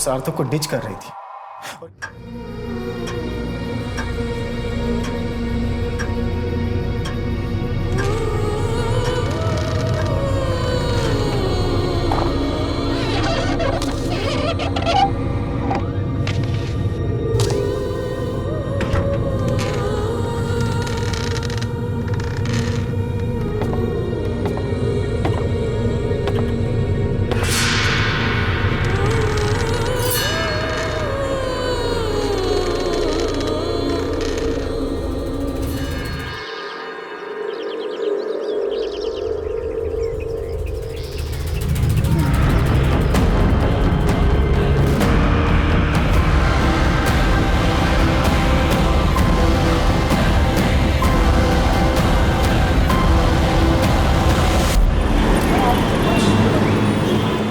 सार्थक को डिच कर रही थी।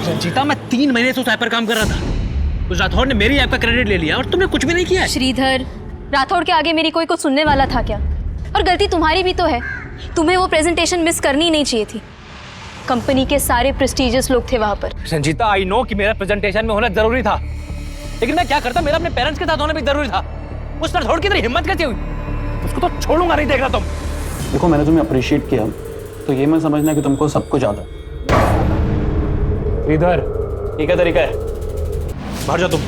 रंजीता, मैं 3 महीने से उस ऐप पर काम कर रहा था। उस राठौड़ ने मेरी ऐप का क्रेडिट ले लिया और तुमने कुछ भी नहीं किया है। श्रीधर, राठौड़ के आगे मेरी कोई कुछ सुनने वाला था क्या? और गलती तुम्हारी भी तो है। तुम्हें वो प्रेजेंटेशन मिस करनी नहीं चाहिए थी। कंपनी के सारे प्रेस्टिजियस लोग थे वहां पर। रंजीता, आई नो कि मेरा प्रेजेंटेशन में होना जरूरी था, लेकिन मैं क्या करता, मेरा अपने पेरेंट्स के साथ होना भी जरूरी था। उस राठौड़ की इतनी हिम्मत कैसे हुई? उसको तो छोड़ूंगा नहीं, देख रहा तुम। देखो, मैंने तुम्हें अप्रिशिएट किया तो ये मैं समझना कि तुमको सब कुछ आता। इधर ठीक है, तरीका है। बाहर जाओ तुम।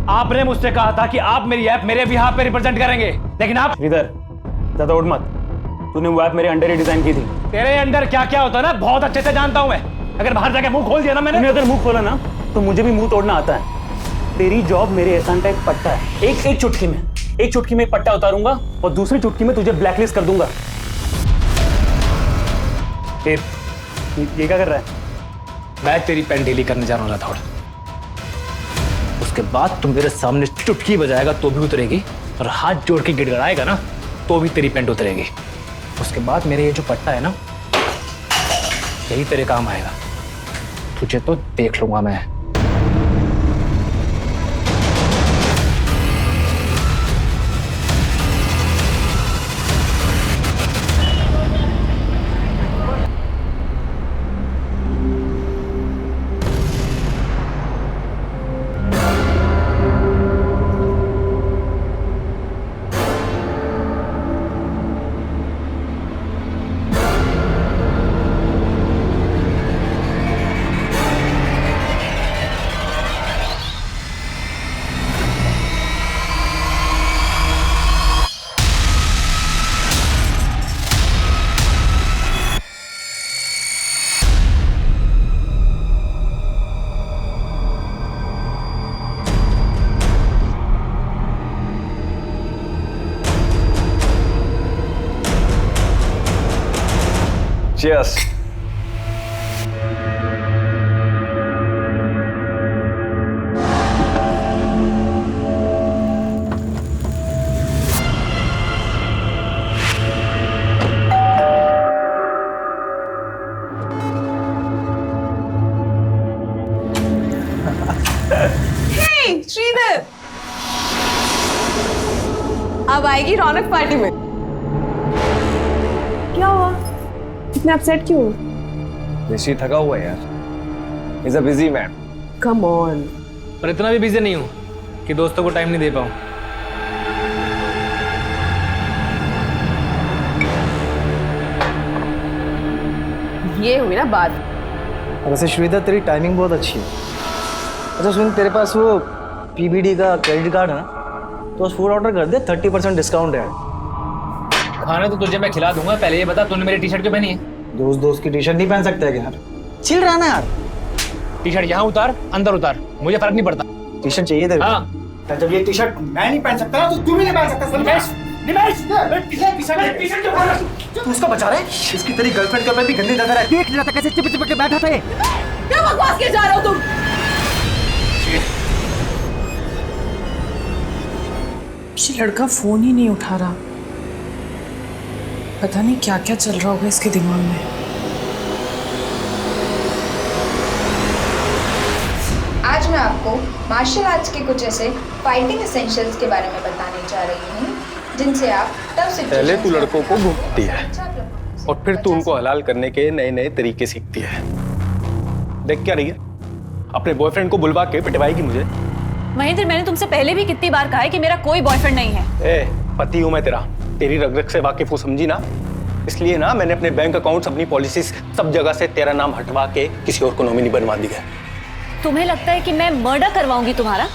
आपने मुझसे कहा था कि आप मेरी ऐप मेरे बिहाफ पे रिप्रेजेंट करेंगे, लेकिन आप इधर ज्यादा उठ मत। तूने वो ऐप मेरे अंडर ही डिजाइन की थी। तेरे अंडर क्या क्या होता है ना, बहुत अच्छे से जानता हूं मैं। अगर बाहर जाके मुंह खोल दिया ना मैंने, तूने अगर मुंह खोला ना तो मुझे भी मुंह तोड़ना आता है। तेरी जॉब मेरे एहसान का एक पट्टा है। एक चुटकी में एक पट्टा उतारूंगा और दूसरी चुटकी में तुझे ब्लैकलिस्ट कर दूंगा। ये क्या कर रहा है? मैं तेरी पेन डेली करने जा रहा हूँ राठौड़। उसके बाद तुम मेरे सामने चुटकी बजाएगा तो भी उतरेगी, और हाथ जोड़ के गिड़गड़ाएगा ना तो भी तेरी पेंट उतरेगी। उसके बाद मेरे ये जो पट्टा है ना, यही तेरे काम आएगा। तुझे तो देख लूंगा मैं। Cheers. Hey, श्रीधर, अब आएगी रौनक पार्टी में। क्या हुआ? इतना अपसेट क्यों? ऋषि थका हुआ है यार। He's a busy man. Come on. पर इतना भी बिजी नहीं हूँ कि दोस्तों को टाइम नहीं दे पाऊँ। ये हुई ना बात। वैसे श्रीधर, तेरी टाइमिंग बहुत अच्छी है। अच्छा सुन, तेरे पास वो पीबीडी का क्रेडिट कार्ड है ना, तो उस फूड ऑर्डर कर दे, 30% डिस्काउंट है। खाना तो तुझे मैं खिला दूंगा, पहले ये बता तूने मेरी टी शर्ट क्यों पहनी है? दोस्त की टी शर्ट नहीं पहन सकते है यार? चिल रहा ना यार। टी शर्ट यहाँ उतार, अंदर उतार, मुझे फर्क नहीं पड़ता। टी शर्ट चाहिए तेरे को? हाँ। जब ये टी शर्ट मैं नहीं पहन सकता ना, तो तू भी नहीं पहन सकता। तू उसको बचा रहे? इसकी तेरी गर्लफ्रेंड के ऊपर भी गंदी नजर है। देख रहा था कैसे चिपक चिपक के बैठा था ये। क्या बकवास किए जा रहे हो तुम? ये लड़का फोन ही नहीं उठा रहा। पता नहीं क्या क्या चल रहा होगा इसके दिमाग में। आज मैं आपको मार्शल आर्ट्स के कुछ ऐसे फाइटिंग एसेंशियल्स के बारे में बताने जा रही हूँ जिनसे आप टफ सिचुएशन पहले तू लड़कों को घूमती है और फिर तू उनको हलाल करने के नए नए तरीके सीखती है। देख क्या रही है? अपने बॉयफ्रेंड को बुलवा के पिटवाएगी मुझे? महेंद्र, मैंने तुमसे पहले भी कितनी बार कहा है कि मेरा कोई बॉयफ्रेंड नहीं है। ए, पति हूं मैं तेरा, तेरी रग रग से वाकिफ हूं, समझी ना? इसलिए ना मैंने अपने बैंक अकाउंट्स, अपनी पॉलिसीज सब जगह से तेरा नाम हटवा के किसी और को नॉमिनी बनवा दी है। तुम्हें लगता है कि मैं मर्डर करवाऊंगी तुम्हारा?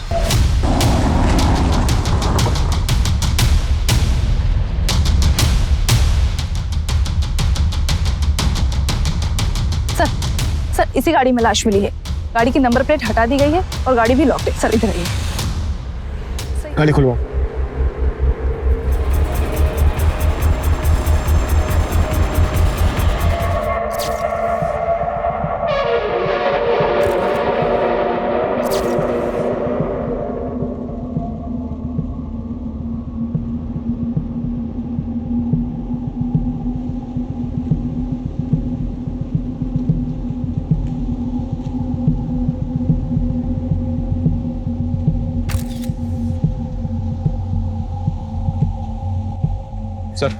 सर, इसी गाड़ी में लाश मिली है। गाड़ी की नंबर प्लेट हटा दी गई है और गाड़ी भी लॉक्ड है। सर, इधर आइए। गाड़ी खुलवाओ। सर,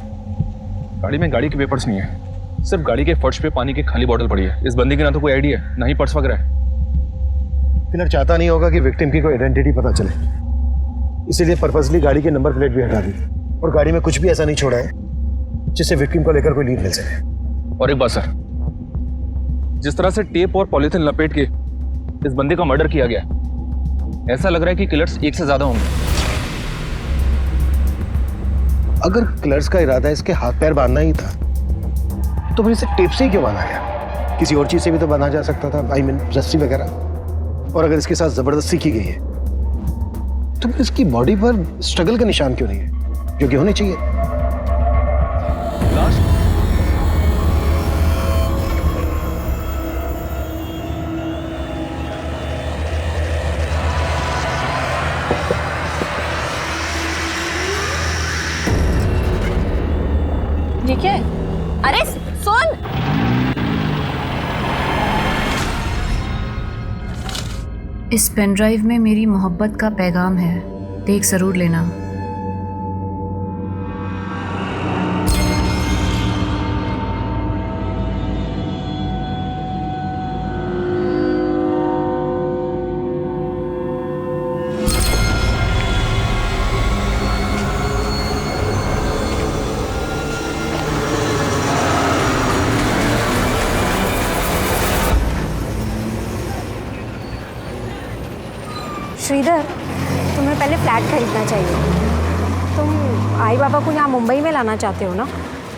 गाड़ी में गाड़ी के पेपर्स नहीं है, सिर्फ गाड़ी के फर्श पे पानी की खाली बोतल पड़ी है। इस बंदी की ना तो कोई आईडी है, ना ही पर्स वगैरह है। किलर चाहता नहीं होगा कि विक्टिम की कोई आइडेंटिटी पता चले, इसीलिए पर्पसली गाड़ी के नंबर प्लेट भी हटा दी और गाड़ी में कुछ भी ऐसा नहीं छोड़ा है जिससे विक्टिम को लेकर कोई लीड मिल सके। और एक बात सर, जिस तरह से टेप और पॉलीथिन लपेट के इस बंदी का मर्डर किया गया, ऐसा लग रहा है कि किलर्स एक से ज्यादा होंगे। अगर किलर्स का इरादा इसके हाथ पैर बांधना ही था तो फिर इसे टेप से ही क्यों बांधा गया? किसी और चीज से भी तो बांधा जा सकता था, आई मीन रस्सी वगैरह। और अगर इसके साथ जबरदस्ती की गई है तो फिर इसकी बॉडी पर स्ट्रगल का निशान क्यों नहीं है, जो कि होने चाहिए? ये क्या है? अरे सुन, इस पेन ड्राइव में मेरी मोहब्बत का पैगाम है, देख जरूर लेना। श्रीधर, तुम्हें पहले फ्लैट खरीदना चाहिए। तुम आई बाबा को यहाँ मुंबई में लाना चाहते हो ना,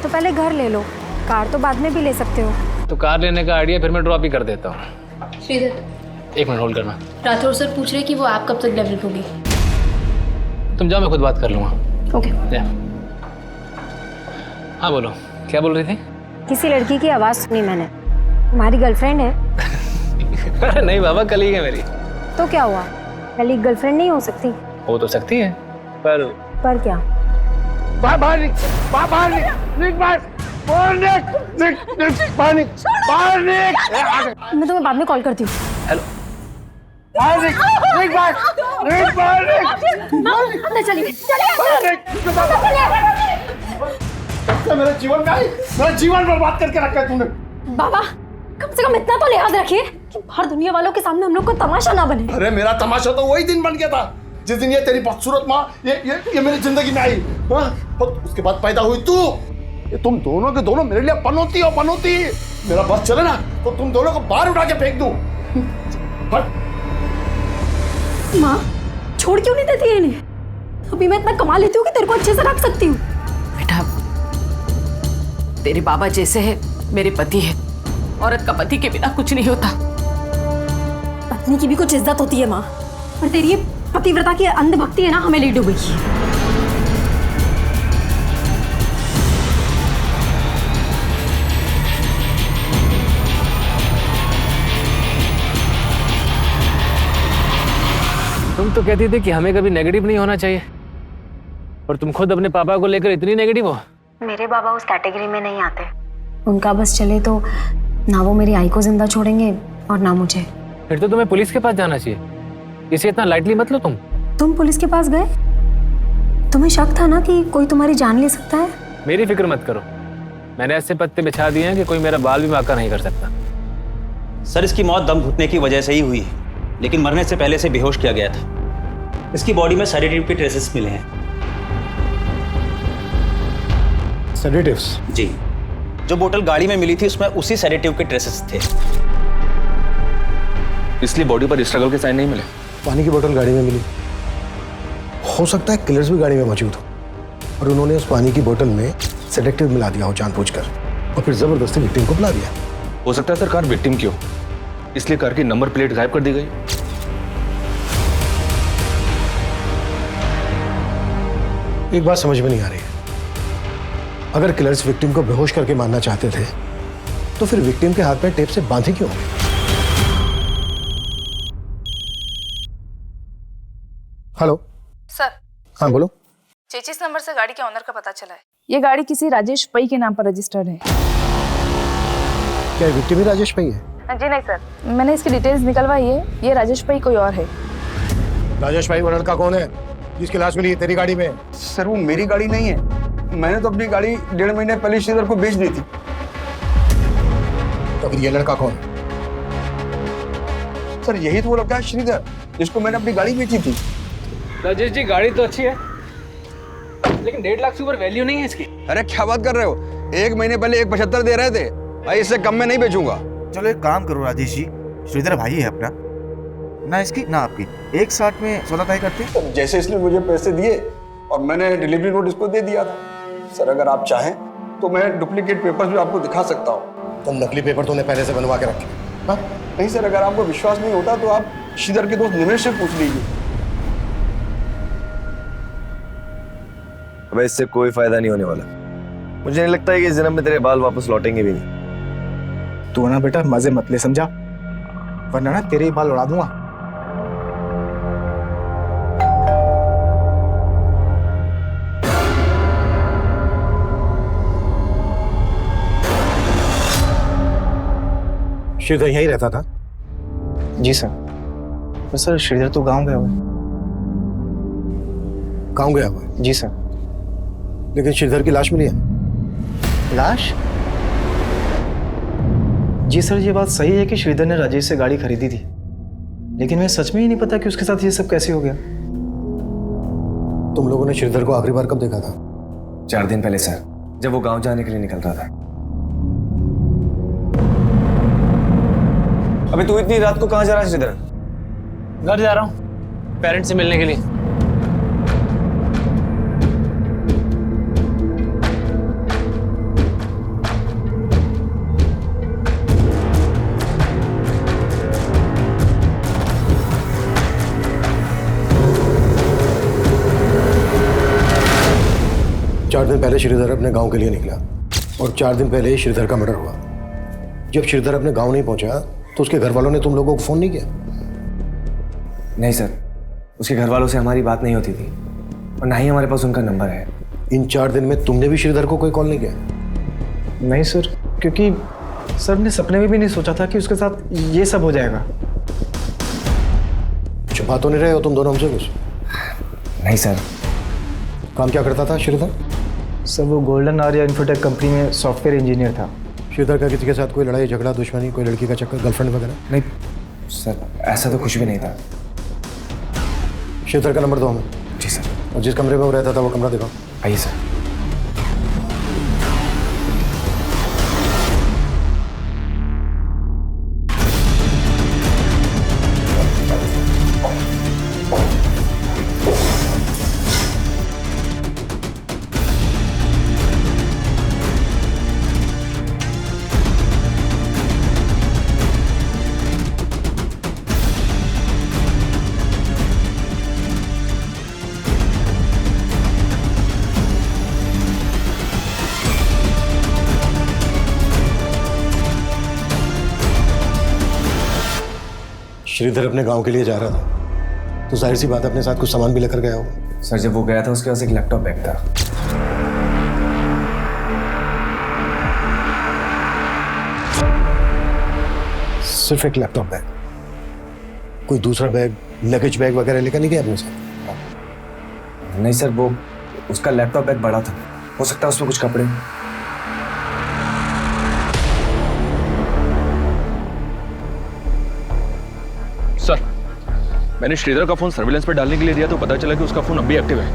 तो पहले घर ले लो, कार तो बाद में भी ले सकते हो। तो कार लेने का आइडिया फिर मैं ड्रॉप ही कर देता हूँ। श्रीधर, 1 मिनट होल्ड करना। राठौर सर पूछ रहे कि वो ऐप कब तक डेवलप होगी। तुम जाओ, मैं खुद बात कर लूँगा। ओके। हाँ बोलो, क्या बोल रही थी? किसी लड़की की आवाज़ सुनी मैंने, तुम्हारी गर्लफ्रेंड है? अरे नहीं बाबा, कलीग है मेरी। तो क्या हुआ, कलीग गर्लफ्रेंड नहीं हो सकती? हो तो सकती है, पर क्या? मैं तुम्हें बाद में कॉल करती हूँ। हेलो, अंदर चलिए। मेरा जीवन बर्बाद करके रखा है तूने। बाबा, कम से कम इतना तो लिहाज रखिए कि बाहर दुनिया वालों के सामने हम लोग को तमाशा ना बने। अरे मेरा तमाशा तो वही दिन बन गया था जिस दिन ये तेरी बदसूरत माँ ये मेरी जिंदगी में आई। और उसके बाद पैदा हुई तू। ये तुम दोनों के दोनों मेरे लिए पनौती हो, पनौती। मेरा बस चले ना तो तुम दोनों को बाहर उठा के फेंक दूं। माँ, छोड़ क्यों नहीं देती है इन्हें? अभी मैं इतना कमा लेती हूँ कि तेरे को अच्छे से रख सकती हूँ। बेटा, तेरे बाबा जैसे है मेरे पति है। औरत का पति के बिना कुछ नहीं होता। पत्नी की भी कुछ इज्जत होती है माँ, और तेरी ये पतिव्रता की अंधभक्ति है ना, हमें ले डूबी। तुम तो कहती थी कि हमें कभी नेगेटिव नहीं होना चाहिए, और तुम खुद अपने पापा को लेकर इतनी नेगेटिव हो। मेरे बाबा उस कैटेगरी में नहीं आते। उनका बस चले तो ना वो मेरी आई को जिंदा छोड़ेंगे और ना मुझे। फिर तो तुम्हें पुलिस के पास जाना चाहिए, इसे इतना लाइटली मत लो। तुम पुलिस के पास गए? तुम्हें शक था ना कि कोई तुम्हारी जान ले सकता है? मेरी फिक्र मत करो, मैंने ऐसे पत्ते बिछा दिए हैं कि कोई मेरा बाल भी बांका नहीं कर सकता। सर, इसकी मौत दम घुटने की वजह से ही हुई है। लेकिन मरने से पहले से बेहोश किया गया था। इसकी बॉडी में सेडेटिव के ट्रेसेस मिले हैं। सेडेटिव्स? जी, जो बोतल गाड़ी में मिली थी उसमें उसी सेडेटिव के ट्रेसेस थे। इसलिए बॉडी पर स्ट्रगल के साइन नहीं मिले। पानी की बोतल गाड़ी में मिली, हो सकता है किलर्स भी गाड़ी में मौजूद हो और उन्होंने उस पानी की बोतल में सेडेटिव मिला दिया हो जानबूझकर और फिर जबरदस्ती विक्टिम को बुला दिया। हो सकता है सर कार विक्टिम की हो, इसलिए कार की नंबर प्लेट गायब कर दी गई। एक बात समझ में नहीं आ रही है, अगर किलर्स विक्टिम को बेहोश करके मारना चाहते थे तो फिर विक्टिम के हाथ में टेप से बांधे क्यों? हेलो सर, हाँ बोलो। चेचिस नंबर से गाड़ी के ऑनर का पता चला है। ये गाड़ी किसी राजेश पई के नाम पर रजिस्टर्ड है। क्या विक्टिम ही राजेश पई है? जी नहीं सर, मैंने इसकी डिटेल्स निकलवाई है। ये राजेश पई कोई और है। राजेश भाई वो लड़का कौन है जिसकी लाश मिली है तेरी गाड़ी में? सर वो मेरी गाड़ी नहीं है, मैंने तो अपनी गाड़ी 1.5 महीने पहले श्रीधर को बेच दी थी। तो फिर ये लड़का कौन है? सर यही तो वो लड़का है श्रीधर जिसको मैंने अपनी गाड़ी बेची थी। राजेश जी, गाड़ी तो अच्छी है लेकिन 1.5 लाख से ऊपर वैल्यू नहीं है इसकी। अरे क्या बात कर रहे हो, 1 महीने पहले 1.75 दे रहे थे भाई, इससे कम में नहीं बेचूंगा। चलो एक काम करो राजेश जी, श्रीधर भाई है अपना, ना इसकी ना आपकी, 1.60 में 16 तय करते हैं। जैसे इसने मुझे पैसे दिए और मैंने डिलीवरी नोट इसको दे दिया था। सर अगर आप चाहें तो मैं डुप्लीकेट पेपर्स भी आपको दिखा सकता हूँ। तुम नकली पेपर तूने पहले से बनवा के रखे? हाँ नहीं सर, अगर आपको विश्वास नहीं होता तो आप श्रीधर के दोस्त निमेश से पूछ लीजिए। अबे इससे कोई फायदा नहीं होने वाला। मुझे नहीं लगता है कि इस जन्म में तेरे बाल वापस लौटेंगे भी नहीं। तू ना बेटा मजे मत ले, समझा, वरना ना तेरे ही बाल उड़ा दूंगा। श्रीधर यहीं रहता था? जी सर। तो सर श्रीधर तो गांव गया हुआ है। गाँव गया हुआ है? जी सर। लेकिन श्रीधर की लाश मिली है। लाश? जी सर, ये बात सही है कि श्रीधर ने राजेश से गाड़ी खरीदी थी, लेकिन मैं सच में ही नहीं पता कि उसके साथ ये सब कैसे हो गया। तुम लोगों ने श्रीधर को आखिरी बार कब देखा था? 4 दिन पहले सर, जब वो गांव जाने के लिए निकल रहा था। अबे तू इतनी रात को कहाँ जा रहा है श्रीधर? घर जा रहा हूँ पेरेंट्स से मिलने के लिए। चार दिन पहले श्रीधर अपने गांव के लिए निकला और 4 दिन पहले ही श्रीधर का मर्डर हुआ। जब श्रीधर अपने गांव नहीं पहुंचा तो उसके घर वालों ने तुम लोगों को फोन नहीं किया? नहीं सर, उसके घर वालों से हमारी बात नहीं होती थी और ना ही हमारे पास उनका नंबर है। इन 4 दिन में तुमने भी श्रीधर को कोई कॉल नहीं किया? नहीं सर, क्योंकि सर ने सपने में भी नहीं सोचा था कि उसके साथ ये सब हो जाएगा। छुपा तो नहीं रहे हो तुम दोनों हमसे कुछ? नहीं सर। काम क्या करता था श्रीधर? सर वो गोल्डन आर्या इन्फोटेक कंपनी में सॉफ्टवेयर इंजीनियर था। श्रीधर का किसी के साथ कोई लड़ाई झगड़ा दुश्मनी, कोई लड़की का चक्कर, गर्लफ्रेंड वगैरह? नहीं सर, ऐसा तो कुछ भी नहीं था। श्रीधर का नंबर दो हमें। जी सर। और जिस कमरे में वो रहता था वो कमरा दिखाओ। आइए सर। श्रीधर अपने गांव के लिए जा रहा था तो जाहिर सी बात है अपने साथ कुछ सामान भी लेकर गया होगा। सर जब वो गया था उसके पास एक लैपटॉप बैग था। सिर्फ एक लैपटॉप बैग? कोई दूसरा बैग, लगेज बैग वगैरह लेकर नहीं गया अपने साथ? नहीं सर, वो उसका लैपटॉप बैग बड़ा था, हो सकता है उसमें कुछ कपड़े। सर मैंने श्रीधर का फोन सर्विलेंस पे डालने के लिए दिया तो पता चला कि उसका फोन अब भी एक्टिव है।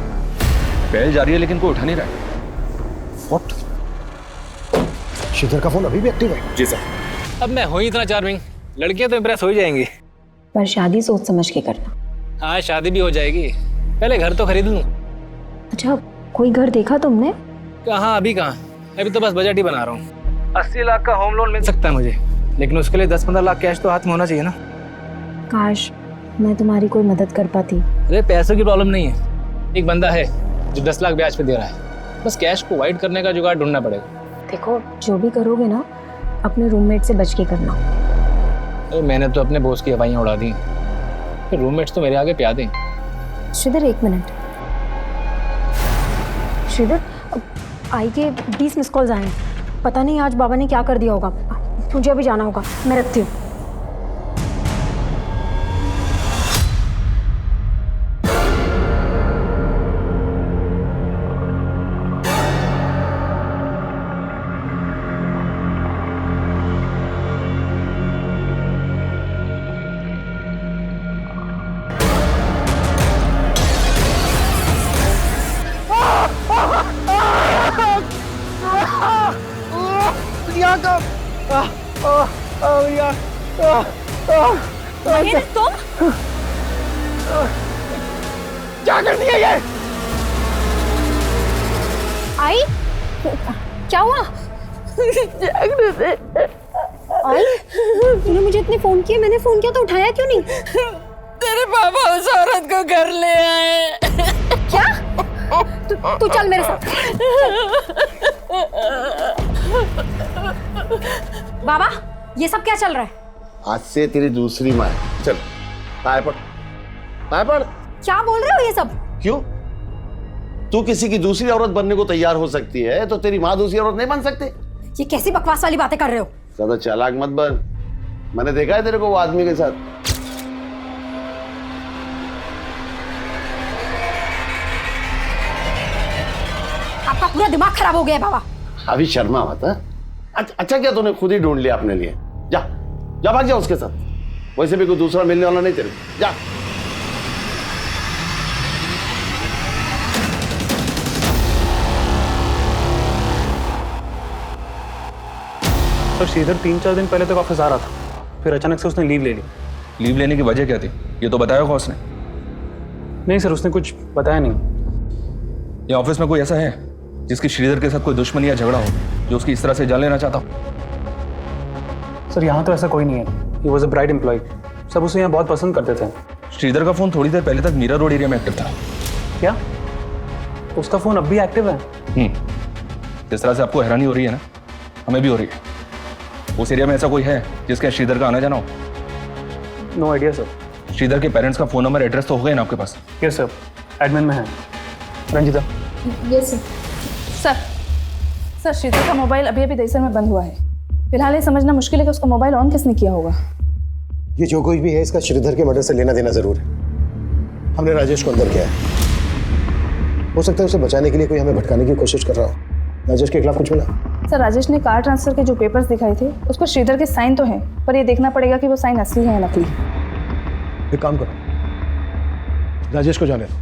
पहल जारी है लेकिन कोई उठा नहीं रहा है। व्हाट? श्रीधर का फोन अभी भी एक्टिव है? जी सर। अब मैं हूँ इतना चार्मिंग, लड़कियां तो इम्प्रेस हो ही जाएंगी। पर शादी सोच समझ के करना। हाँ शादी भी हो जाएगी, पहले घर तो खरीद लूँ। अच्छा, कोई घर देखा तुमने? कहाँ, अभी कहाँ, अभी तो बस बजट ही बना रहा हूँ। 80 लाख का होम लोन मिल सकता है मुझे, लेकिन उसके लिए 10-15 लाख कैश तो हाथ में होना चाहिए ना। काश मैं तुम्हारी कोई मदद कर पाती। अरे पैसों की प्रॉब्लम नहीं है, एक बंदा है जो 10 लाख ब्याज पे दे रहा है, बस कैश को वाइड करने का जुगाड़ ढूंढना पड़ेगा। देखो, जो भी करोगे ना, अपने रूममेट से बच के करना। अरे मैंने तो अपने बॉस की हवाइयाँ उड़ा दी, फिर रूममेट्स तो मेरे आगे प्या दें। श्रीधर 1 मिनट। श्रीधर, आई के 20 मिस कॉल्स आए हैं। पता नहीं आज बाबा ने क्या कर दिया होगा। मुझे अभी जाना होगा, मैं रखती हूँ। तुम क्या कर दिया ये? आई, क्या हुआ? आई, तूने मुझे इतने फोन किए, मैंने फोन किया तो उठाया क्यों नहीं? तेरे पापा उस औरत को घर ले आए। क्या? तू चल मेरे साथ। बाबा, ये सब क्या चल रहा है? आज से तेरी दूसरी माँ है। चल पाए पड़, पाए पड़। क्या बोल रहे हो ये सब? क्यों? तू किसी की दूसरी औरत बनने को तैयार हो सकती है तो तेरी माँ दूसरी औरत नहीं बन सकती? ये कैसी बकवास वाली बातें कर रहे हो? ज्यादा चालाक मत बन, मैंने देखा है तेरे को वो आदमी के साथ। आपका पूरा दिमाग खराब हो गया है बाबा। अभी शर्मा मत। अच्छा क्या तूने खुद ही ढूंढ लिया अपने लिए? जा जा, भाग जा उसके साथ। वैसे भी कोई दूसरा मिलने वाला नहीं तेरे, जा। तो श्रीधर 3-4 दिन पहले तक ऑफिस आ रहा था, फिर अचानक से उसने लीव ले ली। लीव लेने की वजह क्या थी ये तो बताया होगा उसने? नहीं सर, उसने कुछ बताया नहीं। ये ऑफिस में कोई ऐसा है जिसकी श्रीधर के साथ कोई दुश्मनी या झगड़ा हो, जो उसकी इस तरह से जान लेना चाहता हो? सर यहाँ तो ऐसा कोई नहीं है। He was a bright employee, सब उसे यहाँ बहुत पसंद करते थे। श्रीधर का फोन थोड़ी देर पहले तक मीरा रोड एरिया में एक्टिव था। क्या? उसका फोन अब भी एक्टिव है? जिस तरह से आपको हैरानी हो रही है ना, हमें भी हो रही है। उस एरिया में ऐसा कोई है जिसके श्रीधर का आना जाना हो? No idea sir. श्रीधर के पेरेंट्स का फोन नंबर, एड्रेस तो हो गए ना आपके पास? यस सर, एडमिन में है। Ranjita. Yes sir. Sir, Sridhar का मोबाइल अभी अभी दहिसर में बंद हुआ है। फिलहाल ये समझना मुश्किल है कि उसका मोबाइल ऑन किसने किया होगा। ये जो कुछ भी है इसका श्रीधर के मर्डर से लेना देना जरूर है। हमने राजेश को अंदर किया है, हो सकता है उसे बचाने के लिए कोई हमें भटकाने की कोशिश कर रहा हो। राजेश के खिलाफ कुछ मिला? सर, राजेश ने कार ट्रांसफर के जो पेपर्स दिखाए थे उस पर श्रीधर के साइन तो हैं, पर ये देखना पड़ेगा कि वो साइन असली है या नकली। एक काम करो, राजेश को जाने दो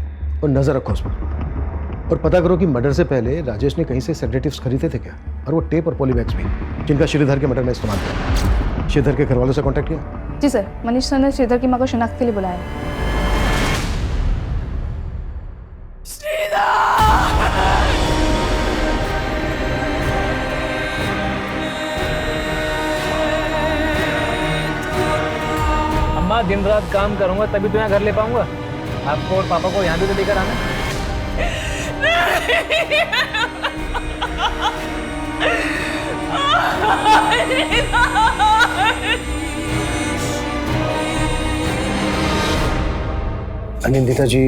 और नजर रखो उस पर, और पता करो कि मर्डर से पहले राजेश ने कहीं से सेडेटिव्स खरीदे थे क्या, और वो टेप और पॉलीबैग्स भी जिनका श्रीधर के मर्डर में इस्तेमाल किया। श्रीधर के घर वालों से कांटेक्ट किया? जी सर, मनीष सर ने श्रीधर की माँ को शिनाख्त के लिए बुलाया। अम्मा, दिन रात काम करूंगा तभी तो यहाँ घर ले पाऊंगा। आपको और पापा को यहाँ भी तो लेकर आना। अनिंदिता जी,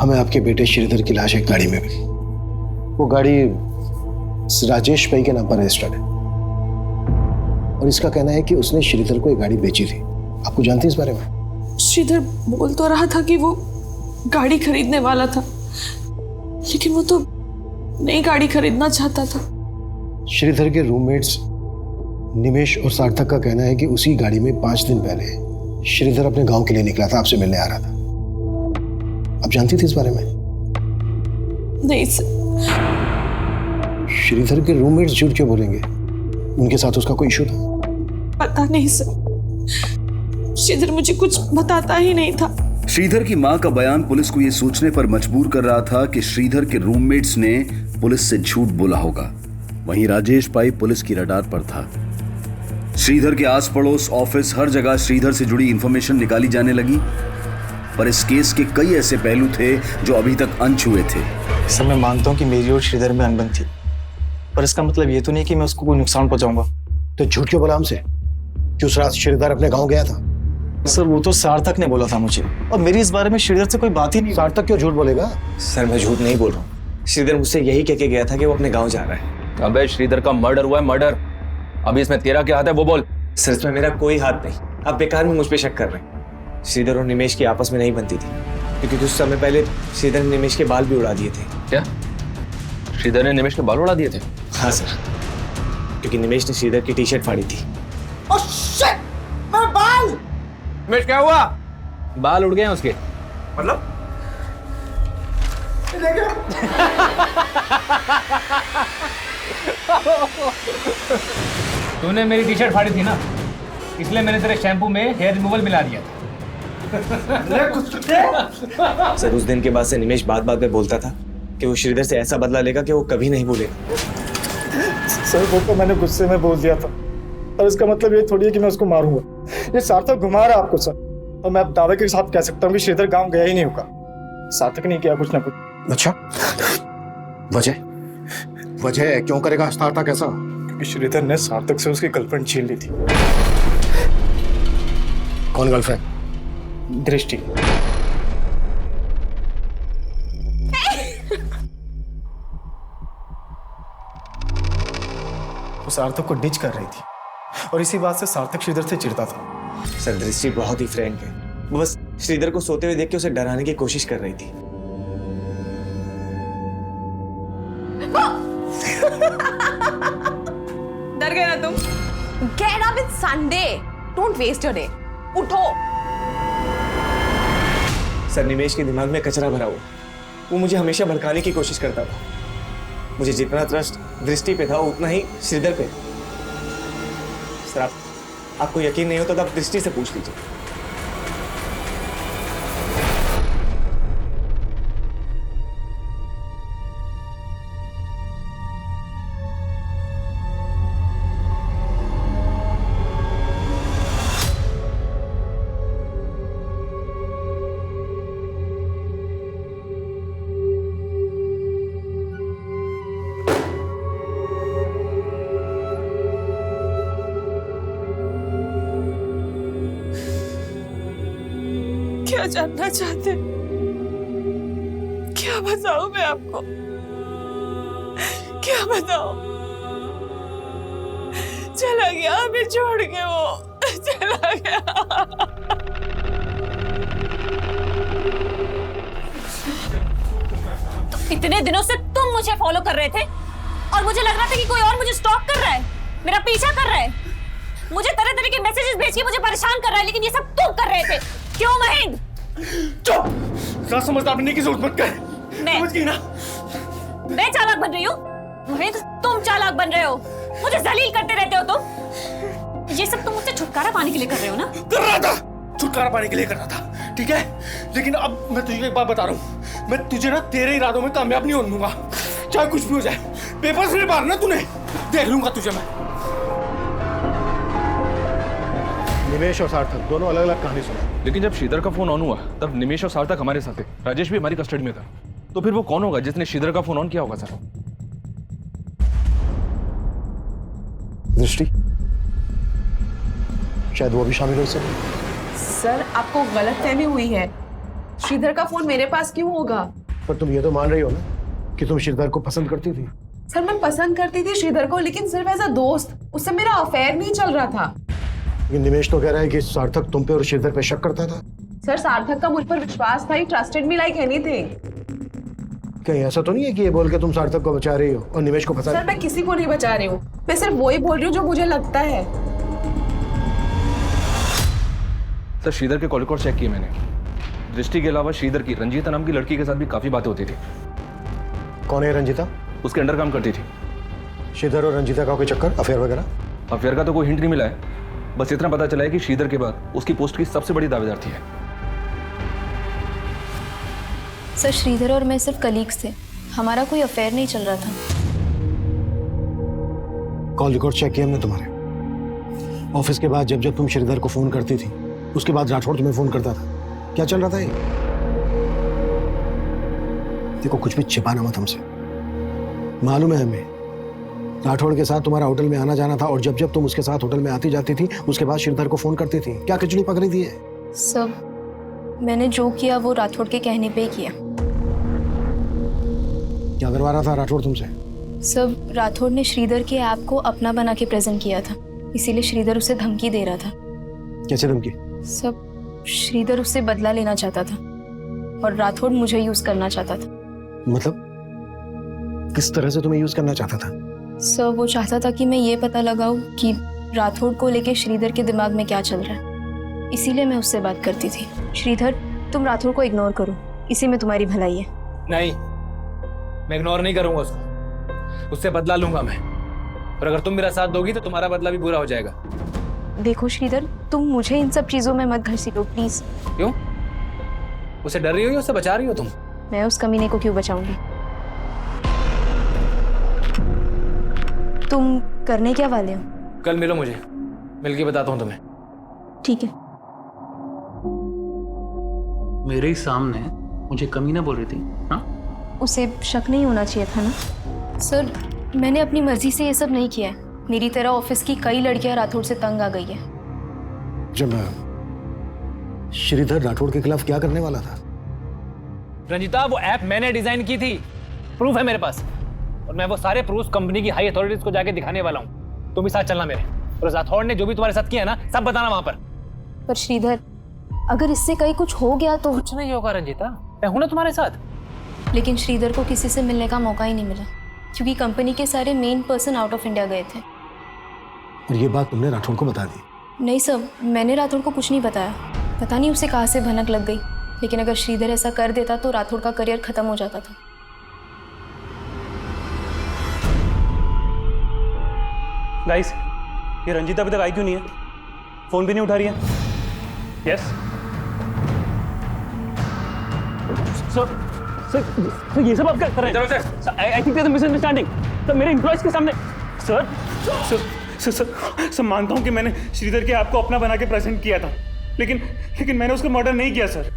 हमें आपके बेटे श्रीधर की लाश एक गाड़ी में मिली। वो गाड़ी राजेश भाई के नाम पर रजिस्टर्ड है, और इसका कहना है कि उसने श्रीधर को एक गाड़ी बेची थी। आपको जानती हैं इस बारे में? श्रीधर बोल तो रहा था कि वो गाड़ी खरीदने वाला था, लेकिन वो तो नई गाड़ी खरीदना चाहता था। श्रीधर के रूममेट्स निमेश और सार्थक का कहना है कि उसी गाड़ी में 5 दिन पहले श्रीधर अपने गांव के लिए निकला था, आपसे मिलने आ रहा था। आप जानती थी इस बारे में? नहीं सर। श्रीधर के रूममेट्स झूठ क्यों बोलेंगे? उनके साथ उसका कोई इशू था? पता नहीं सर, श्रीधर मुझे कुछ बताता ही नहीं था। श्रीधर की मां का बयान पुलिस को यह सोचने पर मजबूर कर रहा था कि श्रीधर के रूममेट्स ने पुलिस से झूठ बोला होगा। वहीं राजेश पाई पुलिस की रडार पर था। श्रीधर के आस पड़ोस, ऑफिस, हर जगह श्रीधर से जुड़ी इंफॉर्मेशन निकाली जाने लगी, पर इस केस के कई ऐसे पहलू थे जो अभी तक अनछुए थे। सर मैं मानता हूँ कि मेरी और श्रीधर में अनबन थी, पर इसका मतलब ये तो नहीं कि मैं उसको कोई नुकसान पहुंचाऊंगा। तो झूठ क्यों बोला हमसे कि उस रात श्रीधर अपने गांव गया था? सर वो तो सार्थक ने बोला था मुझे, और मेरी इस बारे में श्रीधर से कोई बात ही नहीं। सार्थक क्यों झूठ बोलेगा? सर मैं झूठ नहीं बोल रहा हूँ। श्रीधर मुझसे यही कह के गया था कि वो अपने गांव जा रहा है। अबे श्रीधर का मर्डर हुआ है, मर्डर। अभी इसमें तेरा क्या हाथ है वो बोल। सर इसमें मेरा कोई हाथ नहीं, आप बेकार में मुझ पे शक कर रहे हैं। श्रीधर और निमेश की आपस में नहीं बनती थी, क्योंकि कुछ समय पहले श्रीधर ने निमेश के बाल भी उड़ा दिए थे। क्या श्रीधर ने निमेश के बाल उड़ा दिए थे? हाँ सर, क्योंकि निमेश ने श्रीधर की टी शर्ट फाड़ी थी। Oh shit! मेरे बाल! निमेश क्या हुआ? बाल उड़ गए हैं उसके। मतलब? तूने मेरी टी शर्ट फाड़ी थी ना, इसलिए मैंने तेरे शैम्पू में हेयर रिमूवल मिला दिया था। सर उस दिन के बाद से निमेश बात बात में बोलता था कि वो श्रीधर से ऐसा बदला लेगा कि वो कभी नहीं भूलेगा। सर वो तो मैंने गुस्से में बोल दिया था, और इसका मतलब ये थोड़ी है कि मैं उसको मारूंगा। ये सार्थक घुमा रहा है आपको सर, और मैं अब दावे के साथ कह सकता हूँ कि श्रीधर गांव गया ही नहीं होगा। सार्थक नहीं किया कुछ ना कुछ। अच्छा, वजह क्यों करेगा सार्थक ऐसा? क्योंकि श्रीधर ने सार्थक से उसकी गर्लफ्रेंड छीन ली थी। कौन गर्लफ्रेंड? दृष्टि। वो सार्थक को डिच कर रही थी, और इसी बात से सार्थक श्रीधर से चिढ़ता था। सर दृष्टि बहुत ही फ्रैंक है, वो बस श्रीधर को सोते हुए देख के उसे डराने की कोशिश कर रही थी। डर गए ना तुम? Get up, it's Sunday. Don't waste your day. उठो। सर निमेश के दिमाग में कचरा भरा हुआ, वो मुझे हमेशा भड़काने की कोशिश करता था। मुझे जितना ट्रस्ट दृष्टि पे था उतना ही श्रीधर पे। सर आपको यकीन नहीं होता तो आप दृष्टि से पूछ लीजिए। क्या जानना चाहते? क्या बताऊं मैं आपको? क्या बताऊं? चला गया हमें छोड़ के, वो चला गया। तो इतने दिनों से तुम मुझे फॉलो कर रहे थे, और मुझे लग रहा था कि कोई और मुझे स्टॉक कर रहा है, मेरा पीछा कर रहा है, मुझे तरह तरह के मैसेजेस भेज के मुझे परेशान कर रहा है, लेकिन ये सब तुम कर रहे थे। क्यों महेंद्र? चुप! क्या समझदार बनने की जरूरत मत कर। समझ गई ना? मैं चालाक बन रही हूँ? महेंद्र तुम चालाक बन रहे हो, मुझे जलील करते रहते हो तुम। ये सब तुम मुझसे छुटकारा पाने के लिए कर रहे हो ना? कर रहा था, छुटकारा पाने के लिए कर रहा था, ठीक है? लेकिन अब मैं तुझे एक बात बता रहा हूँ, मैं तुझे ना तेरे इरादों में कामयाब नहीं होने दूंगा, चाहे कुछ भी हो जाए। पेपर्स में मारना तूने, देख लूंगा तुझे मैं। निमेश और सार्थक दोनों अलग अलग कहानी सुना, लेकिन जब श्रीधर का फोन ऑन हुआ तब निमेश और सार्थक हमारे साथ थे, राजेश भी हमारी कस्टडी में था। तो फिर वो कौन होगा जिसने श्रीधर का फोन ऑन किया होगा? सर दृष्टि, शायद वो भी शामिल हो सकती। सर आपको गलतफहमी हुई है, श्रीधर का फोन मेरे पास क्यों होगा? पर तुम ये तो मान रही हो ना कि तुम श्रीधर को पसंद करती थी। सर मैं पसंद करती थी श्रीधर को, लेकिन सिर्फ एज अ दोस्त, उससे मेरा अफेयर नहीं चल रहा था। लेकिन निमेश तो कह रहा है कि सार्थक तुम पे और श्रीधर पे शक करता था। सर सार्थक का मुझ पर विश्वास था, ही ट्रस्टेड मी लाइक एनीथिंग। कहीं ऐसा तो नहीं है कि ये बोल के तुम सार्थक को बचा रही हो और निमेश को फंसा? सर मैं किसी को नहीं बचा रही हूँ, मैं सिर्फ वही बोल रही हूँ जो मुझे लगता है। सर श्रीधर के कॉल रिकॉर्ड चेक किए मैंने। दृष्टि के अलावा श्रीधर की रंजीता नाम की लड़की के साथ भी काफी बातें होती थी। कौन है रंजीता? उसके अंडर काम करती थी। श्रीधर और रंजीता का कोई चक्कर, अफेयर वगैरह? अफेयर का तो कोई हिंट नहीं मिला है, बस इतना पता चला है कि श्रीधर के बाद उसकी पोस्ट की सबसे बड़ी दावेदार थी। सर श्रीधर और मैं सिर्फ कलीग्स थे, हमारा कोई अफेयर नहीं चल रहा था। कॉल रिकॉर्ड चेक किया हमने तुम्हारे। ऑफिस के बाद जब जब तुम श्रीधर को फोन करती थी, उसके बाद राठौड़ तुम्हें फोन करता था। क्या चल रहा था ये? देखो कुछ भी छिपाना मत हमसे। मालूम है हमें राठौड़ के साथ तुम्हारा होटल में आना जाना था, और जब जब तुम उसके साथ होटल में आती जाती थी उसके बाद श्रीधर को फोन करती थी। क्या खिचड़ी पक रही थी ये? सब मैंने जो किया वो राठौड़ के कहने पे ही किया। क्या करवा रहा था राठौड़ तुमसे? सब राठौड़ ने श्रीधर के ऐप को अपना बना के प्रेजेंट किया था, इसीलिए श्रीधर उसे धमकी दे रहा था। कैसे धमकी? सब श्रीधर उससे बदला लेना चाहता था और राठौड़ मुझे यूज करना चाहता था। मतलब किस तरह से तुम्हें यूज करना चाहता था? सर वो चाहता था कि मैं ये पता लगाऊं कि राठौड़ को लेके श्रीधर के दिमाग में क्या चल रहा है, इसीलिए मैं उससे बात करती थी। श्रीधर तुम राठौड़ को इग्नोर करो, इसी में तुम्हारी भलाई है। नहीं, मैं इग्नोर नहीं करूंगा उसको, उससे बदला लूंगा मैं। और अगर तुम मेरा साथ दोगी तो तुम्हारा बदला भी पूरा हो जाएगा। देखो श्रीधर, तुम मुझे इन सब चीजों में मत घसीटो प्लीज। क्यों? उसे डर रही हो या उसे बचा रही हो तुम? मैं उस कमीने को क्यों बचाऊंगी? तुम करने क्या वाले हो? कल मिलो मुझे, मिलके बताता हूँ तुम्हें। ठीक है। मेरे ही सामने मुझे कमीना बोल रही थी? हाँ, उसे शक नहीं होना चाहिए था ना। सर मैंने अपनी मर्जी से ये सब नहीं किया है। मेरी तरह ऑफिस की कई लड़कियां राठौड़ से तंग आ गई है। जब श्रीधर राठौड़ के खिलाफ क्या करने वाला था? रंजीता, वो ऐप मैंने डिजाइन की थी, प्रूफ है मेरे पास, और मैं वो सारे प्रूफ कंपनी की हाई अथॉरिटीज को जाके दिखाने वाला हूँ। तुम भी साथ चलना मेरे, और राठौड़ ने जो भी तुम्हारे साथ किया ना सब बताना वहां पर। पर श्रीधर अगर इससे कहीं कुछ हो गया तो? कुछ नहीं होगा रंजीता, मैं हूं ना तुम्हारे साथ। लेकिन श्रीधर को किसी से मिलने का मौका ही नहीं मिला, क्योंकि कंपनी के सारे main person out of India गए थे। और ये बात तुमने राठौड़ को बता दी? नहीं सर, मैंने राठौड़ को कुछ नहीं बताया। पता नहीं उसे कहाँ से भनक लग गई, लेकिन अगर श्रीधर ऐसा कर देता तो राठौड़ का करियर खत्म हो जाता था। गाइस, ये रंजीता अभी तक आई क्यों नहीं है? फोन भी नहीं उठा रही है। यस सर, ये सब आप क्या कर रहे हैं? I think there is a misunderstanding. Sir मेरे एम्प्लॉयज के सामने। सर मानता हूँ कि मैंने श्रीधर के आपको अपना बना के प्रेजेंट किया था, लेकिन मैंने उसको मर्डर नहीं किया सर।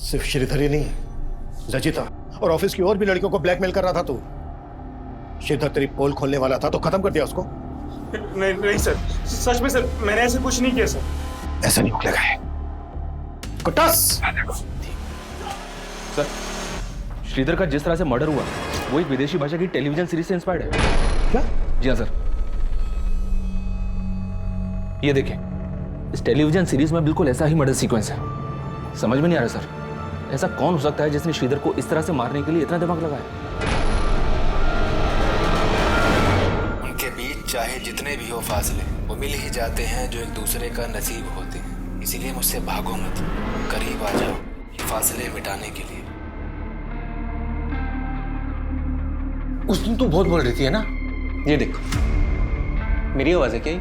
सिर्फ श्रीधर ही नहीं, रंजीता और ऑफिस की और भी लड़कियों को ब्लैकमेल कर रहा था तू। श्रीधर तेरी पोल खोलने वाला था तो खत्म कर दिया उसको। नहीं सर, सच में सर मैंने ऐसे कुछ नहीं किया सर। ऐसा नहीं निकलेगा है कुटास। सर श्रीधर का जिस तरह से मर्डर हुआ वो एक विदेशी भाषा की टेलीविजन सीरीज से इंस्पायर्ड है। क्या? जी हाँ सर, ये देखिए, इस टेलीविजन सीरीज में बिल्कुल ऐसा ही मर्डर सीक्वेंस है। समझ में नहीं आ रहा सर, ऐसा कौन हो सकता है जिसने श्रीधर को इस तरह से मारने के लिए इतना दिमाग लगाया? उनके बीच चाहे जितने भी हो फासले, वो मिल ही जाते हैं जो एक दूसरे का नसीब होते हैं। इसीलिए मुझसे भागो मत, करीब आ जाओ ये फासले मिटाने के लिए। उस दिन तू बहुत बोल रही थी है ना? ये देखो, मेरी आवाज है क्या ये?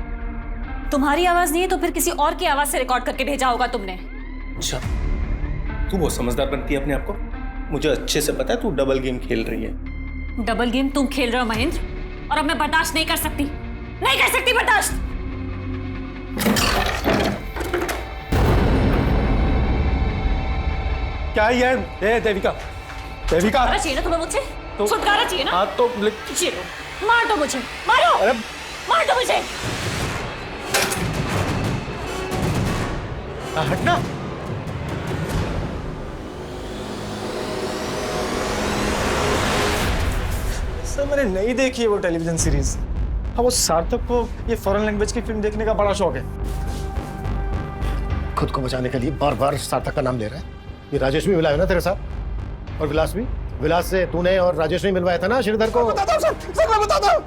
तुम्हारी आवाज नहीं है तो फिर किसी और की आवाज से रिकॉर्ड करके भेजा होगा तुमने। अच्छा, तू बहुत समझदार बनती है अपने आप को। मुझे अच्छे से पता है तू डबल गेम खेल रही है। डबल गेम तुम खेल रहे हो महेंद्र, और अब मैं बर्दाश्त नहीं कर सकती, नहीं कर सकती बर्दाश्त। क्या यार? देविका, देविका चाहिए ना तुम्हें मुझसे? छुटकारा चाहिए ना? हाँ तो ये लो, मार दो मुझे, मारो। अरे मार दो मुझे। हटना। सर मैंने नहीं देखी है वो टेलीविजन सीरीज। हाँ, वो सार्थक को ये फॉरेन लैंग्वेज की फिल्म देखने का बड़ा शौक है। खुद को बचाने के लिए बार बार सार्थक का नाम ले रहा है। ये राजेश भी मिला है ना तेरे साथ, और विलास भी। विलास से तूने और राजेश ने मिलवाया था ना श्रीधर को। बताता हूँ सर, मैं बताता हूँ।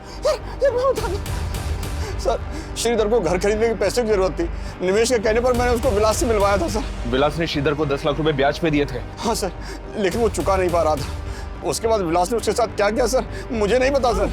सर श्रीधर को घर खरीदने के पैसे की जरूरत थी। निमेश के कहने पर मैंने उसको विलास से मिलवाया था सर। विलास ने श्रीधर को 10 लाख रुपए ब्याज पे दिए थे। हाँ सर, लेकिन वो चुका नहीं पा रहा था। उसके बाद विलास ने उसके साथ क्या किया सर, मुझे नहीं पता सर।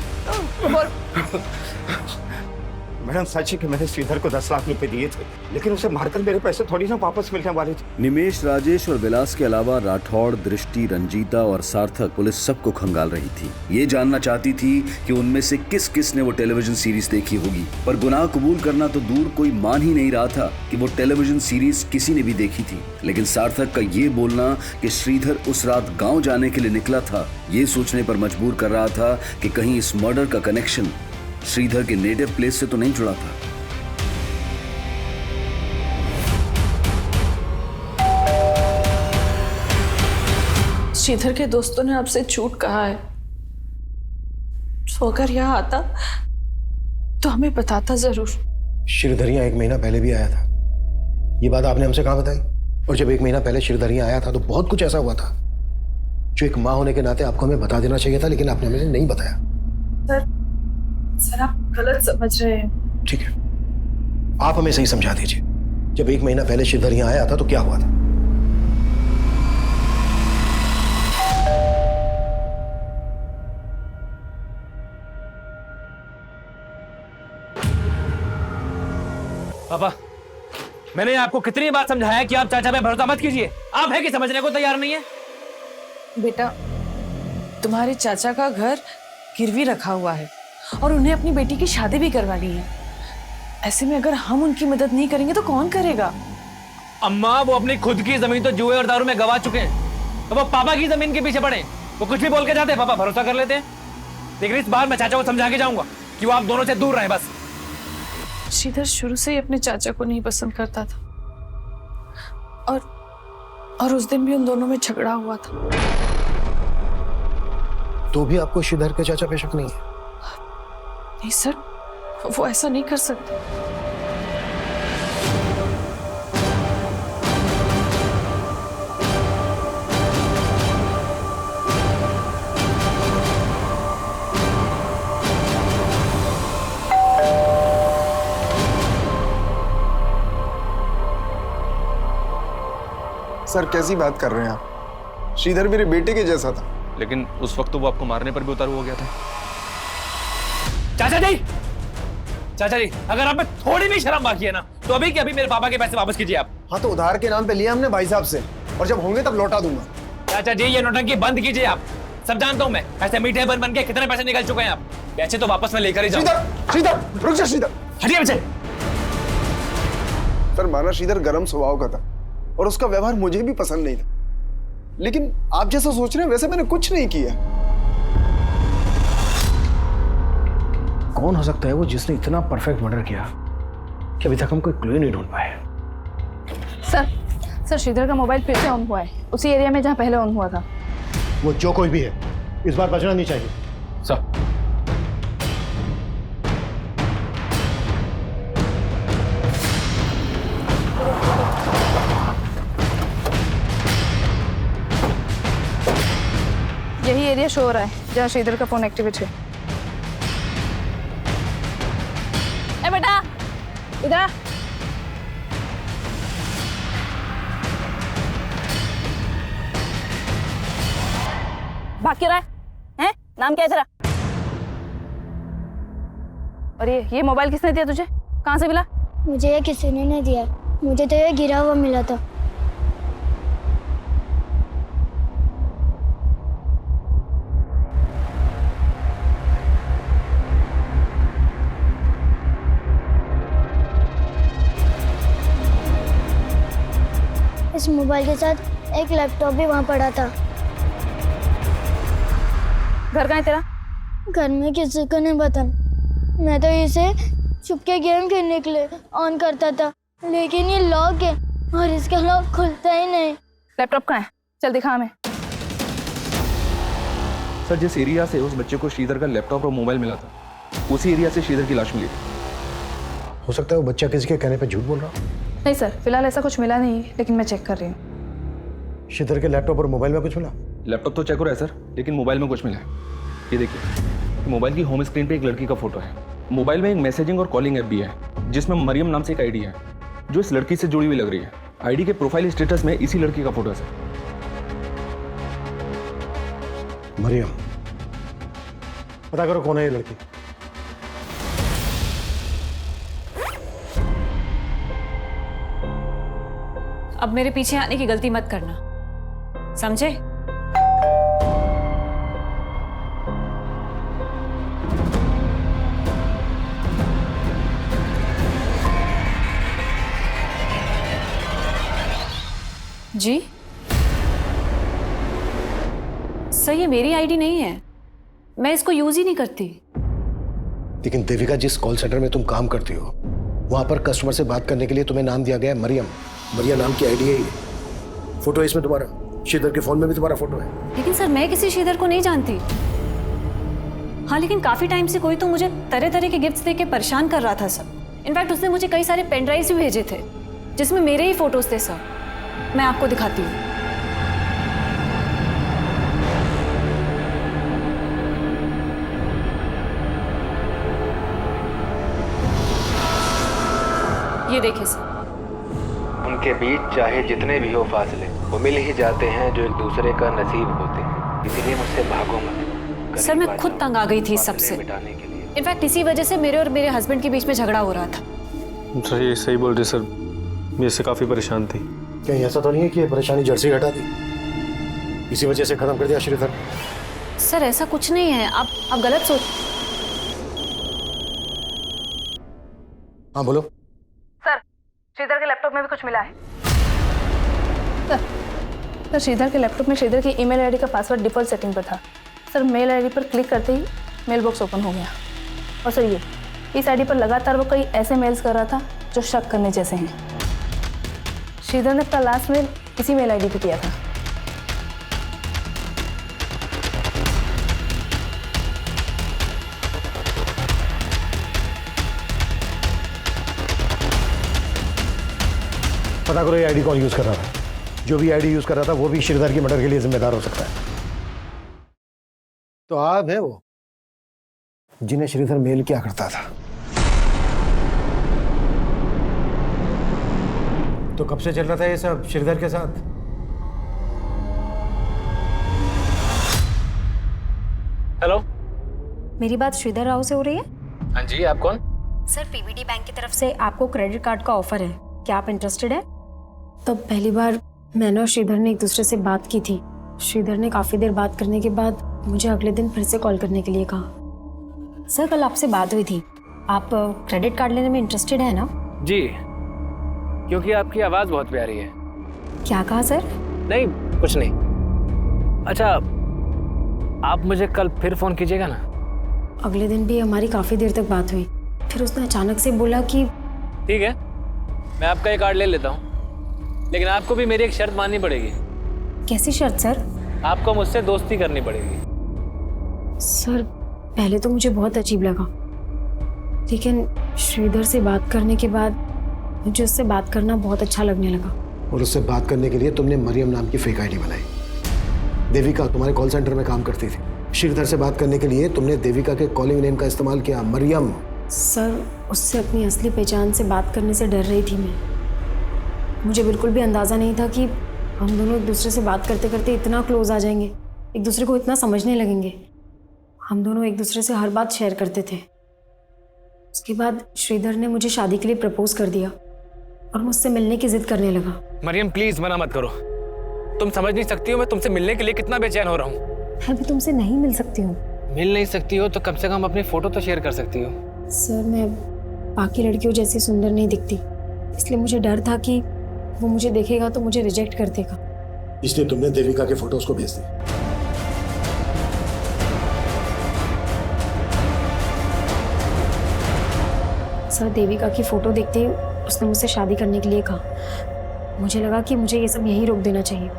मैडम सच है कि मैंने श्रीधर को 10 लाख रुपए दिए थे, लेकिन उसे मारकर मेरे पैसे थोड़ी ना वापस मिलने वाले थे। निमेश, राजेश और विलास के अलावा राठौड़, दृष्टि, रंजीता और सार्थक पुलिस सबको खंगाल रही थी। ये जानना चाहती थी कि उनमें से किस किस ने वो टेलीविजन सीरीज देखी होगी, पर गुनाह कबूल करना तो दूर, कोई मान ही नहीं रहा था कि वो टेलीविजन सीरीज किसी ने भी देखी थी। लेकिन सार्थक का ये बोलना कि श्रीधर उस रात गाँव जाने के लिए निकला था, ये सोचने पर मजबूर कर रहा था कि कहीं इस मर्डर का कनेक्शन श्रीधर के नेटिव प्लेस से तो नहीं जुड़ा था। श्रीधर के दोस्तों ने आपसे झूठ कहा है, तो अगर यहाँ आता तो हमें बताता जरूर। श्रीधर यहाँ 1 महीना पहले भी आया था। ये बात आपने हमसे कहाँ बताई? और जब 1 महीना पहले श्रीधर यहाँ आया था तो बहुत कुछ ऐसा हुआ था जो एक माँ होने के नाते आपको हमें बता देना चाहिए था, लेकिन आपने हमें नहीं बताया। सर आप गलत समझ रहे हैं। ठीक है, आप हमें सही समझा दीजिए। जब 1 महीना पहले श्रीधर यहाँ आया था तो क्या हुआ था? पापा, मैंने आपको कितनी बार समझाया कि आप चाचा पे भरोसा मत कीजिए। आप है कि समझने को तैयार नहीं है। बेटा, तुम्हारे चाचा का घर गिरवी रखा हुआ है और उन्हें अपनी बेटी की शादी भी करवानी है। ऐसे में अगर हम उनकी मदद नहीं करेंगे तो कौन करेगा? अम्मा, वो अपनी खुद की जमीन तो जुए और दारू में गवा चुके हैं, तो वो पापा की जमीन के पीछे पड़े। वो कुछ भी बोल के जाते हैं, पापा भरोसा कर लेते हैं। लेकिन इस बार मैं चाचा को समझा के जाऊंगा कि वो आप दोनों से दूर रहें बस। श्रीधर शुरू से ही अपने चाचा को नहीं पसंद करता था और उस दिन भी उन दोनों में झगड़ा हुआ था। तो भी आपको श्रीधर के चाचा पे शक नहीं है? नहीं सर, वो ऐसा नहीं कर सकते। सर कैसी बात कर रहे हैं आप? श्रीधर मेरे बेटे के जैसा था। लेकिन उस वक्त तो वो आपको मारने पर भी उतारू हो गया था। चाचा जी, चाचा जी, अगर आप में थोड़ी भी शर्म बाकी है ना, तो अभी के अभी मेरे पापा के पैसे वापस कीजिए आप। हाँ तो उधार के नाम पे लिया हमने भाई साहब से, और जब होंगे तब लौटा दूंगा। चाचा जी, ये नौटंकी बंद कीजिए आप। सब जानता हूँ मैं, ऐसे मीठे बन के कितने पैसे निकल चुके हैं आप। पैसे तो वापस मैं लेकर ही जाऊंगा। श्रीधर, रुक जा श्रीधर। हटिए बच्चे। सर माना श्रीधर गर्म स्वभाव का था और उसका व्यवहार मुझे भी पसंद नहीं था, लेकिन आप जैसा सोच रहे हैं वैसे मैंने कुछ नहीं किया। कौन हो सकता है वो जिसने इतना परफेक्ट मर्डर किया कि अभी तक हम कोई क्लू नहीं ढूंढ पाए? सर श्रीधर का मोबाइल फिर से ऑन हुआ है, उसी एरिया में जहाँ पहले ऑन हुआ था। वो जो कोई भी है, इस बार बचना नहीं चाहिए। सर, यही एरिया शो हो रहा है जहाँ श्रीधर का फोन एक्टिवेट है। ए बेटा, इधर आ। भाग क्यों रहा है? हैं? नाम क्या है तेरा? और ये मोबाइल किसने दिया तुझे? कहाँ से मिला? मुझे ये किसी ने नहीं दिया, मुझे तो ये गिरा हुआ मिला था। इस मोबाइल के साथ एक लैपटॉप भी वहाँ पड़ा था। घर कहाँ है तेरा? घर में किसी को नहीं पता। मैं तो इसे छुपके गेम खेलने के लिए ऑन करता था, लेकिन ये लॉक है और इसका लॉक खुलता ही नहीं। लैपटॉप कहाँ है? चल दिखा हमें। सर, जिस एरिया से उस बच्चे को श्रीधर का लैपटॉप और मोबाइल मिला था, उसी एरिया से श्रीधर की लाश मिली थी। हो सकता है वो बच्चा किसी के कहने पे झूठ बोल रहा हो। नहीं सर, फिलहाल ऐसा कुछ मिला नहीं, लेकिन मैं चेक कर रही हूँ। श्रीधर के लैपटॉप और मोबाइल में कुछ मिला? लैपटॉप तो चेक हो रहा है सर, लेकिन मोबाइल में कुछ मिला है। ये देखिए, मोबाइल की होम स्क्रीन पे एक लड़की का फोटो है मोबाइल में एक मैसेजिंग और कॉलिंग ऐप भी है जिसमें मरियम नाम से एक आईडी है जो इस लड़की से जुड़ी हुई लग रही है। आईडी के प्रोफाइल स्टेटस में इसी लड़की का फोटो है। मरियम, पता करो कौन है ये लड़की। अब मेरे पीछे आने की गलती मत करना, समझे? जी सर, ये मेरी आईडी नहीं है, मैं इसको यूज ही नहीं करती। लेकिन देविका, जिस कॉल सेंटर में तुम काम करती हो वहां पर कस्टमर से बात करने के लिए तुम्हें नाम दिया गया है मरियम। मरियम नाम की आईडी है ये। फोटो इसमें तुम्हारा, श्रीधर के फोन में भी तुम्हारा फोटो है। लेकिन सर, मैं किसी श्रीधर को नहीं जानती। हाँ, लेकिन काफी टाइम से कोई तो मुझे तरह तरह के गिफ्ट्स देके परेशान कर रहा था सर। इनफैक्ट उसने मुझे कई सारे पेन ड्राइव्स भी भेजे थे जिसमें मेरे ही फोटोज थे सर। मैं आपको दिखाती हूँ। ये देखिए सर। उनके बीच चाहे जितने भी हो फासले, वो मिल ही जाते हैं जो एक दूसरे का नसीब होते हैं। इसीलिए मुझसे भागो मत। सर, मैं खुद तंग आ गई थी इस सबसे। इनफैक्ट इसी वजह से मेरे और मेरे हस्बैंड के बीच में झगड़ा हो रहा था। सर ये सही बोल रहे सर, मैं इससे काफी परेशान थी। कहीं ऐसा तो नहीं है कि ये परेशानी जड़ से हटा दी, इसी वजह से खत्म कर दिया श्रीधर? सर ऐसा कुछ नहीं है, आप गलत सोच। हाँ बोलो। सर, श्रीधर के लैपटॉप में भी कुछ मिला है। सर, श्रीधर के लैपटॉप में श्रीधर की ईमेल आईडी का पासवर्ड डिफॉल्ट सेटिंग पर था। सर, मेल आईडी पर क्लिक करते ही मेल बॉक्स ओपन हो गया। और सर, ये इस आईडी पर लगातार वो कई ऐसे मेल्स कर रहा था जो शक करने जैसे हैं। श्रीधर ने अपना लास्ट मेल इसी मेल आईडी पे किया था। पता करो ये आईडी कौन यूज कर रहा था। जो भी आईडी यूज कर रहा था वो भी श्रीधर की मर्डर के लिए जिम्मेदार हो सकता है। तो आप है वो जिन्हें श्रीधर मेल किया करता था। तो कब से चल रहा था ये सब श्रीधर के साथ? हेलो, मेरी बात श्रीधर राव से हो रही है? हाँ जी, आप कौन? सर, पीवीडी बैंक की तरफ से आपको क्रेडिट कार्ड का ऑफर है, क्या आप इंटरेस्टेड है? तो पहली बार मैंने और श्रीधर ने एक दूसरे से बात की थी। श्रीधर ने काफ़ी देर बात करने के बाद मुझे अगले दिन फिर से कॉल करने के लिए कहा। सर, कल आपसे बात हुई थी, आप क्रेडिट कार्ड लेने में इंटरेस्टेड है ना? जी, क्योंकि आपकी आवाज़ बहुत प्यारी है। क्या कहा सर? नहीं, कुछ नहीं। अच्छा, आप मुझे कल फिर फ़ोन कीजिएगा ना? अगले दिन भी हमारी काफ़ी देर तक बात हुई, फिर उसने अचानक से बोला कि ठीक है, मैं आपका ये कार्ड ले लेता हूँ, लेकिन आपको भी मेरी एक शर्त माननी पड़ेगी। कैसी शर्त सर? आपको मुझसे दोस्ती करनी पड़ेगी। सर, पहले तो मुझे बहुत अजीब लगा, लेकिन श्रीधर से बात करने के बाद मुझे उससे बात करना बहुत अच्छा लगने लगा। और उससे बात करने के लिए तुमने मरियम नाम की फेक आईडी बनाई। देविका तुम्हारे कॉल सेंटर में काम करती थी। श्रीधर से बात करने के लिए तुमने देविका के कॉलिंग नेम का इस्तेमाल किया, मरियम। सर, उससे अपनी असली पहचान से बात करने से डर रही थी मैं। मुझे बिल्कुल भी अंदाज़ा नहीं था कि हम दोनों एक दूसरे से बात करते करते इतना क्लोज आ जाएंगे, एक दूसरे को इतना समझने लगेंगे। हम दोनों एक दूसरे से हर बात शेयर करते थे। उसके बाद श्रीधर ने मुझे शादी के लिए प्रपोज कर दिया और मुझसे मिलने की जिद करने लगा। मरियम, प्लीज मना मत करो। तुम समझ नहीं सकती हो मैं तुमसे मिलने के लिए कितना बेचैन हो रहा हूँ। मैं भी तुमसे नहीं मिल सकती हूँ। मिल नहीं सकती हो तो कम से कम अपनी फोटो तो शेयर कर सकती हो। सर, मैं बाकी लड़कियों जैसी सुंदर नहीं दिखती, इसलिए मुझे डर था कि वो मुझे देखेगा तो मुझे रिजेक्ट कर देगा। इसलिए तुमने देविका के फोटो उसको भेज दिए। सर, देविका की फोटो देखते ही उसने मुझसे शादी करने के लिए कहा। मुझे लगा कि मुझे ये सब यहीं रोक देना चाहिए,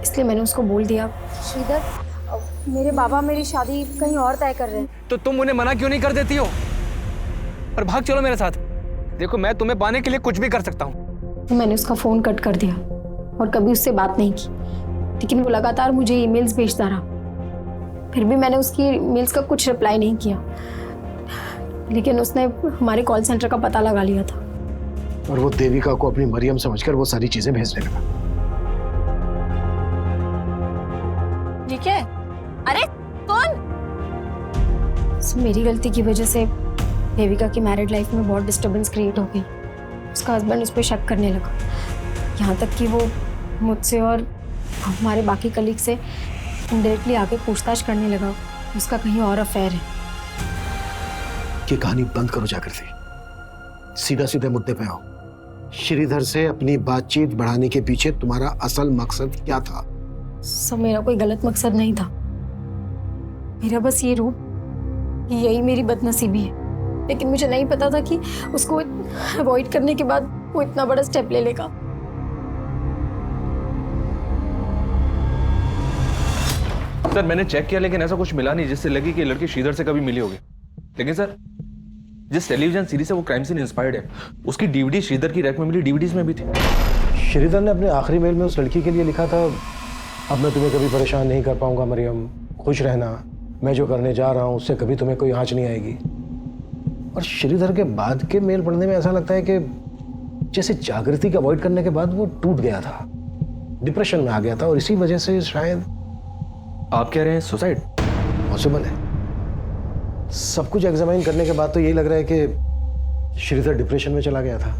इसलिए मैंने उसको बोल दिया, श्रीधर, मेरे बाबा मेरी शादी कहीं और तय कर रहे हैं। तो तुम उन्हें मना क्यों नहीं कर देती हो और भाग चलो मेरे साथ? देखो, मैं तुम्हें पाने के लिए कुछ भी कर सकता हूँ। तो मैंने उसका फ़ोन कट कर दिया और कभी उससे बात नहीं की, लेकिन वो लगातार मुझे ईमेल्स भेजता रहा। फिर भी मैंने उसकी ईमेल्स का कुछ रिप्लाई नहीं किया। लेकिन उसने हमारे कॉल सेंटर का पता लगा लिया था। और वो देविका को अपनी मरियम समझकर वो सारी चीजें भेजने लगा। ये क्या है? अरे कौन? मेरी गलती की वजह से देविका की मैरिड लाइफ में बहुत डिस्टरबेंस क्रिएट हो गई। उसका हस्बैंड उस पर शक करने लगा, यहाँ तक कि वो मुझसे और हमारे बाकी कलीग से इनडायरेक्टली आके पूछताछ करने लगा उसका कहीं और अफेयर है। ये कहानी बंद करो जागृति, सीधा सीधे मुद्दे पे आओ। श्रीधर से अपनी बातचीत बढ़ाने के पीछे तुम्हारा असल मकसद क्या था? सब मेरा कोई गलत मकसद नहीं था। मेरा बस ये रूप, यही मेरी बदनसीबी है। लेकिन मुझे नहीं पता था कि उसको अवॉइड करने के बाद वो इतना बड़ा स्टेप ले लेगा। सर मैंने चेक किया लेकिन ऐसा कुछ मिला नहीं जिससे लगे कि लड़की श्रीधर से कभी मिली होगी। लेकिन सर जिस टेलीविजन सीरीज से वो क्राइम सीन इंस्पायर्ड है उसकी डीवीडी श्रीधर की रैक में मिली डीवीडीज में भी थी। श्रीधर ने अपने आखिरी मेल में उस लड़की के लिए लिखा था, अब मैं तुम्हें कभी परेशान नहीं कर पाऊंगा मरियम, खुश रहना, मैं जो करने जा रहा हूं उससे कभी तुम्हें कोई आँच नहीं आएगी। और श्रीधर के बाद के मेल पढ़ने में ऐसा लगता है कि जैसे जागृति को अवॉइड करने के बाद वो टूट गया था, डिप्रेशन में आ गया था और इसी वजह से शायद। आप कह रहे हैं सुसाइड? पॉसिबल है। सब कुछ एग्जामाइन करने के बाद तो यही लग रहा है कि श्रीधर डिप्रेशन में चला गया था।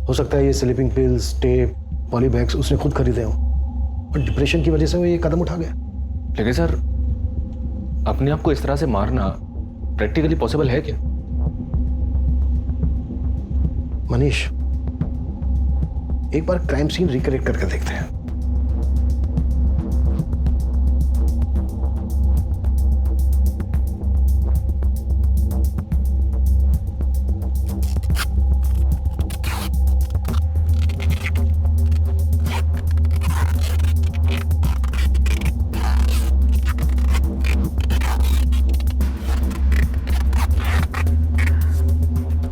हो सकता है ये स्लीपिंग पिल्स, टेप, पॉलीबैग्स उसने खुद खरीदे हों और डिप्रेशन की वजह से वो ये कदम उठा गया। लेकिन सर अपने आप को इस तरह से मारना प्रैक्टिकली पॉसिबल है क्या? मनीष, एक बार क्राइम सीन रिक्रिएट करके देखते हैं।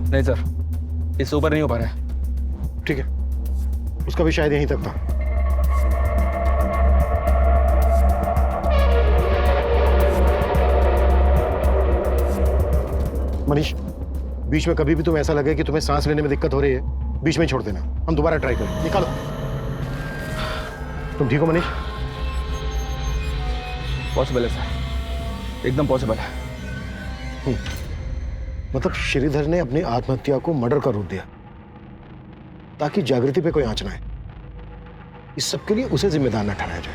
नहीं सर, इससे ऊपर नहीं हो पा रहा है। ठीक है, उसका भी शायद यहीं तक था। मनीष, बीच में कभी भी तुम्हें ऐसा लगे कि तुम्हें सांस लेने में दिक्कत हो रही है, बीच में ही छोड़ देना, हम दोबारा ट्राई करें। निकालो। तुम ठीक हो मनीष? पॉसिबल है सर, एकदम पॉसिबल है। मतलब श्रीधर ने अपनी आत्महत्या को मर्डर का रूप दिया ताकि जागृति पे कोई आंच ना आए। इस सब के लिए उसे जिम्मेदार न ठहराया जाए।